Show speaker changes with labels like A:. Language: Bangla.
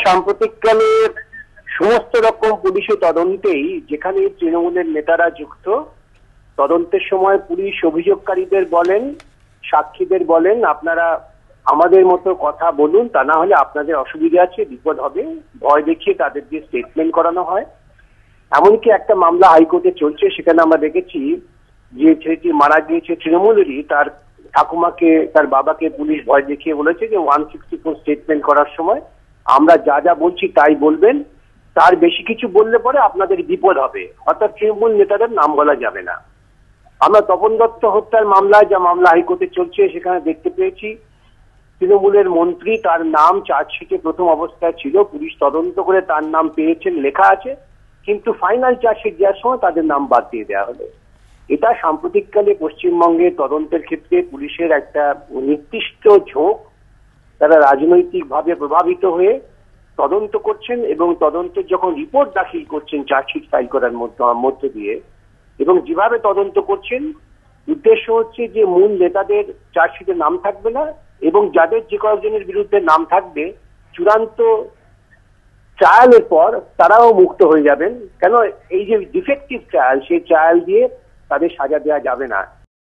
A: সাম্প্রতিককালে সমস্ত রকম পুলিশি তদন্তেই যেখানে তৃণমূলের নেতারা যুক্ত, তদন্তের সময় পুলিশ অভিযোগকারীদের বলেন, সাক্ষীদের বলেন, আপনারা আমাদের মতো কথা বলুন, তা না হলে আপনাদের অসুবিধা আছে, বিপদ হবে, ভয় দেখিয়ে তাদের দিয়ে স্টেটমেন্ট করানো হয়। এমনকি একটা মামলা হাইকোর্টে চলছে, সেখানে আমরা দেখেছি যে ছেলেটি মারা গিয়েছে তৃণমূলেরই, তার ঠাকুমাকে, তার বাবাকে পুলিশ ভয় দেখিয়ে বলেছে যে 164 স্টেটমেন্ট করার সময় আমরা যা যা বলছি তাই বলবেন, তার বেশি কিছু বললে পরে আপনাদের বিপদ হবে, অর্থাৎ তৃণমূল নেতাদের নাম বলা যাবে না। আমরা তপন দত্ত হত্যার মামলায়, যা মামলা হাইকোর্টে চলছে, সেখানে দেখতে পেয়েছি তৃণমূলের মন্ত্রী, তার নাম চার্জশিটে প্রথম অবস্থায় ছিল, পুলিশ তদন্ত করে তার নাম পেয়েছেন, লেখা আছে, কিন্তু ফাইনাল চার্জশিট দেওয়ার সময় তাদের নাম বাদ দিয়ে দেওয়া হলো। এটা সাম্প্রতিককালে পশ্চিমবঙ্গে তদন্তের ক্ষেত্রে পুলিশের একটা নির্দিষ্ট ঝোঁক। তারা রাজনৈতিকভাবে প্রভাবিত হয়ে তদন্ত করছেন এবং তদন্তের যখন রিপোর্ট দাখিল করছেন চার্জশিট ফাইল করার মধ্য দিয়ে, এবং যেভাবে তদন্ত করছেন, উদ্দেশ্য হচ্ছে যে মূল নেতাদের চার্জশিটে নাম থাকবে না, এবং যাদের যে কয়েকজনের বিরুদ্ধে নাম থাকবে চূড়ান্ত ট্রায়ালের পর তারাও মুক্ত হয়ে যাবেন। কেন এই যে ডিফেক্টিভ ট্রায়াল, সেই ট্রায়াল দিয়ে তাদের সাজা দেওয়া যাবে না।